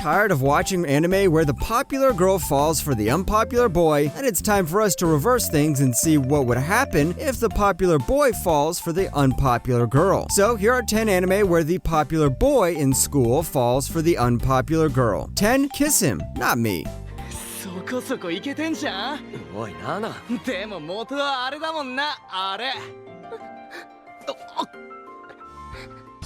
tired of watching anime where the popular girl falls for the unpopular boy, and it's time for us to reverse things and see what would happen if the popular boy falls for the unpopular girl. So here are 10 anime where the popular boy in school falls for the unpopular girl. 10. Kiss him, not me. そこそこいけてんじゃん。おいなな。でも元はあれだもんな、あれ。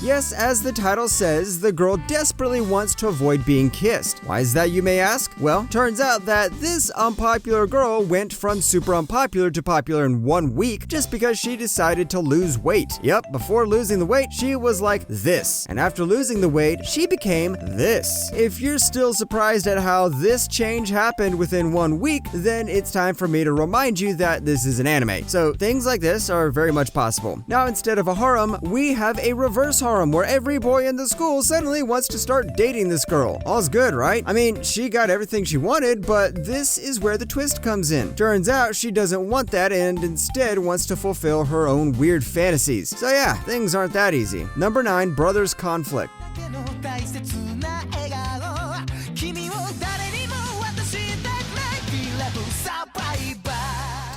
Yes, as the title says, the girl desperately wants to avoid being kissed. Why is that, you may ask? Well, turns out that this unpopular girl went from super unpopular to popular in 1 week just because she decided to lose weight. Yep, before losing the weight, she was like this. And after losing the weight, she became this. If you're still surprised at how this change happened within 1 week, then it's time for me to remind you that this is an anime. So things like this are very much possible. Now, instead of a harem, we have a reverse harem where every boy in the school suddenly wants to start dating this girl. All's good, right? I mean, she got everything she wanted, but this is where the twist comes in. Turns out she doesn't want that and instead wants to fulfill her own weird fantasies. So yeah, things aren't that easy. Number 9, brothers conflict.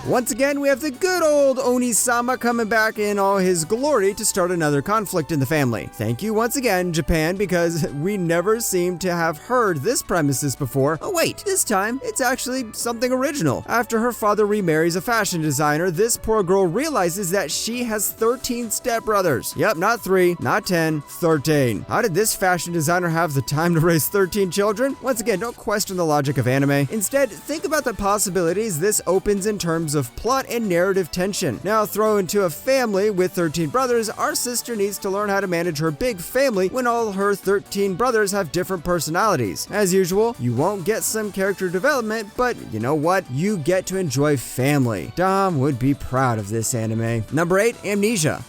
Once again, we have the good old Oni-sama coming back in all his glory to start another conflict in the family. Thank you once again, Japan, because we never seem to have heard this premises before. Oh wait, this time it's actually something original. After her father remarries a fashion designer, this poor girl realizes that she has 13 stepbrothers. Yep, not 3, not 10, 13. How did this fashion designer have the time to raise 13 children? Once again, don't question the logic of anime. Instead, think about the possibilities this opens in terms of plot and narrative tension. Now, throw into a family with 13 brothers, our sister needs to learn how to manage her big family when all her 13 brothers have different personalities. As usual, you won't get some character development, but you know what? You get to enjoy family. Dom would be proud of this anime. Number 8, Amnesia.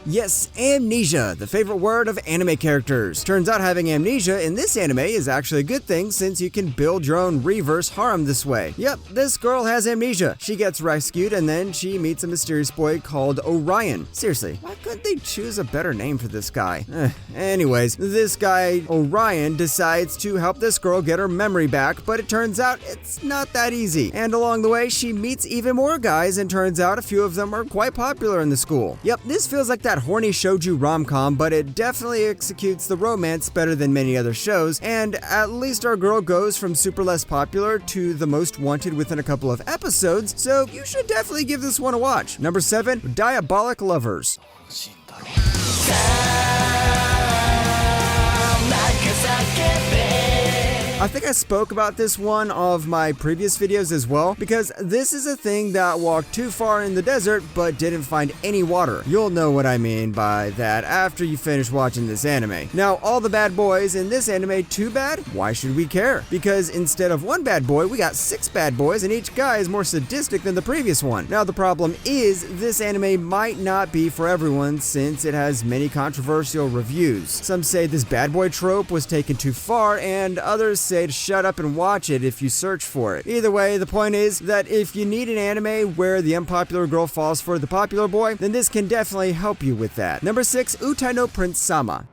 Yes, amnesia, the favorite word of anime characters. Turns out having amnesia in this anime is actually a good thing since you can build your own reverse harem this way. Yep, this girl has amnesia. She gets rescued and then she meets a mysterious boy called Orion. Seriously, why couldn't they choose a better name for this guy? Anyways, this guy, Orion, decides to help this girl get her memory back, but it turns out it's not that easy. And along the way, she meets even more guys and turns out a few of them are quite popular in the school. Yep, this feels like that horny shoujo rom-com, but it definitely executes the romance better than many other shows, and at least our girl goes from super less popular to the most wanted within a couple of episodes, so you should definitely give this one a watch. Number 7, Diabolik Lovers. I think I spoke about this one of my previous videos as well, because this is a thing that walked too far in the desert but didn't find any water. You'll know what I mean by that after you finish watching this anime. Now, all the bad boys in this anime too bad? Why should we care? Because instead of one bad boy, we got 6 bad boys and each guy is more sadistic than the previous one. Now, the problem is this anime might not be for everyone since it has many controversial reviews. Some say this bad boy trope was taken too far and others say to shut up and watch it if you search for it. Either way, the point is that if you need an anime where the unpopular girl falls for the popular boy, then this can definitely help you with that. Number 6, Utai no Prince Sama.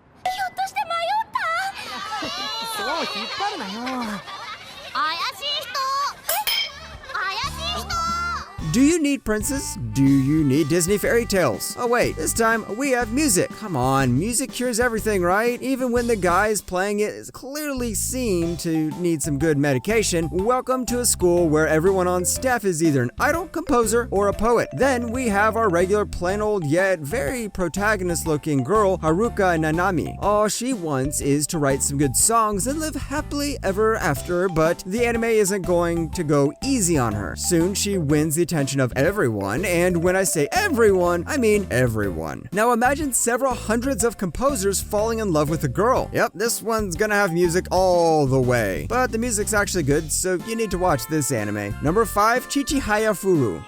Do you need princes? Do you need Disney fairy tales? Oh wait, this time we have music. Come on, music cures everything, right? Even when the guys playing it clearly seem to need some good medication. Welcome to a school where everyone on staff is either an idol, composer, or a poet. Then we have our regular plain old yet very protagonist-looking girl, Haruka Nanami. All she wants is to write some good songs and live happily ever after, but the anime isn't going to go easy on her. Soon she wins the attention of everyone, and when I say everyone, I mean everyone. Now imagine several hundreds of composers falling in love with a girl. Yep, this one's gonna have music all the way. But the music's actually good, so you need to watch this anime. Number 5, CHIHAYAFURU.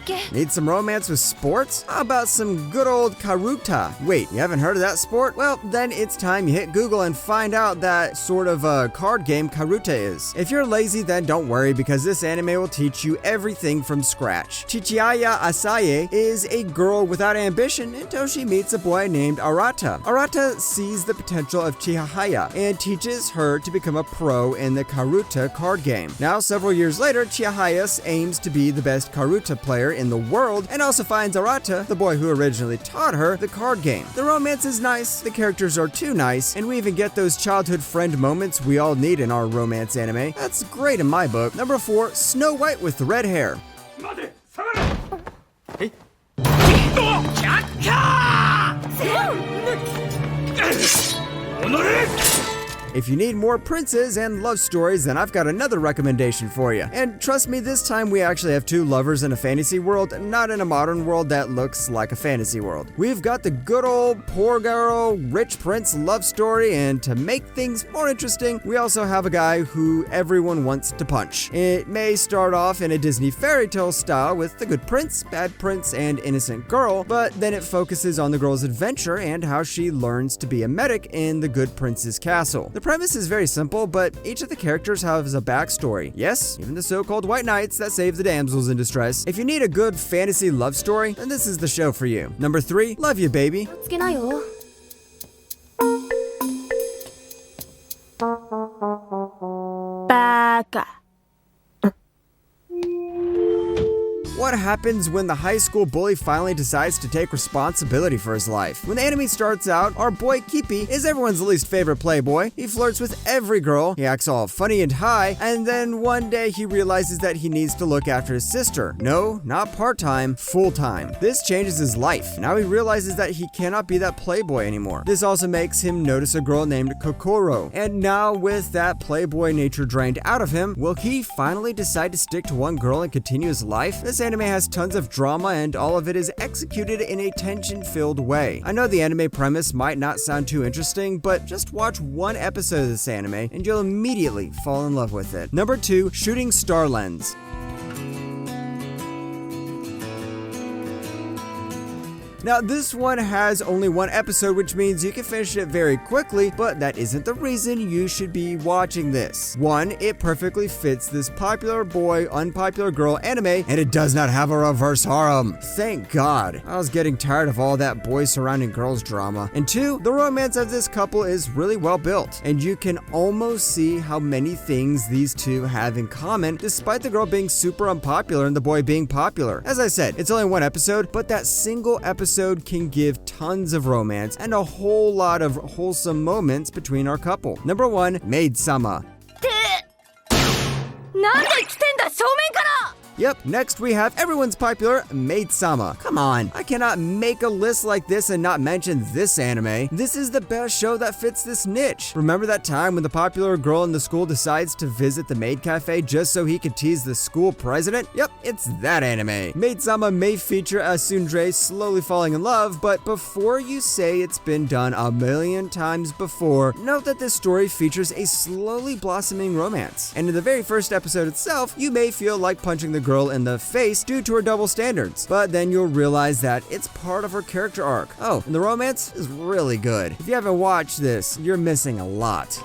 け Need some romance with sports? How about some good old karuta? Wait, you haven't heard of that sport? Well, then it's time you hit Google and find out that sort of a card game karuta is. If you're lazy, then don't worry because this anime will teach you everything from scratch. CHIHAYAFURU is a girl without ambition until she meets a boy named Arata. Arata sees the potential of Chihaya and teaches her to become a pro in the karuta card game. Now, several years later, Chihaya aims to be the best karuta player in the world and also finds Arata, the boy who originally taught her the card game. The romance is nice, the characters are too nice, and we even get those childhood friend moments we all need in our romance anime. That's great in my book. Number 4, Snow White with the red hair. If you need more princes and love stories, then I've got another recommendation for you. And trust me, this time we actually have two lovers in a fantasy world, not in a modern world that looks like a fantasy world. We've got the good old poor girl, rich prince love story, and to make things more interesting, we also have a guy who everyone wants to punch. It may start off in a Disney fairy tale style with the good prince, bad prince, and innocent girl, but then it focuses on the girl's adventure and how she learns to be a medic in the good prince's castle. The premise is very simple, but each of the characters has a backstory. Yes, even the so-called white knights that save the damsels in distress. If you need a good fantasy love story, then this is the show for you. Number 3, Love You Baby. つけなよ バカ What happens when the high school bully finally decides to take responsibility for his life? When the anime starts out, our boy Kippy is everyone's least favorite playboy. He flirts with every girl, he acts all funny and high, and then one day he realizes that he needs to look after his sister. No, not part-time, full-time. This changes his life. Now he realizes that he cannot be that playboy anymore. This also makes him notice a girl named Kokoro. And now with that playboy nature drained out of him, will he finally decide to stick to one girl and continue his life? This anime has tons of drama and all of it is executed in a tension-filled way. I know the anime premise might not sound too interesting, but just watch one episode of this anime and you'll immediately fall in love with it. Number 2, Shooting Star Lens. Now, this one has only one episode, which means you can finish it very quickly, but that isn't the reason you should be watching this. 1, it perfectly fits this popular boy, unpopular girl anime, and it does not have a reverse harem. Thank God. I was getting tired of all that boys surrounding girls drama. And 2, the romance of this couple is really well built, and you can almost see how many things these two have in common, despite the girl being super unpopular and the boy being popular. As I said, it's only one episode, but that single episode can give tons of romance and a whole lot of wholesome moments between our couple. Number 1, Maid-sama. なんで来てんだ正面から Yep, next we have everyone's popular Maid-sama. Come on, I cannot make a list like this and not mention this anime. This is the best show that fits this niche. Remember that time when the popular girl in the school decides to visit the maid cafe just so he could tease the school president? Yep, it's that anime. Maid-sama may feature a tsundere slowly falling in love, but before you say it's been done a million times before, note that this story features a slowly blossoming romance. And in the very first episode itself, you may feel like punching the girl in the face due to her double standards, but then you'll realize that it's part of her character arc. Oh, and the romance is really good. If you haven't watched this, you're missing a lot.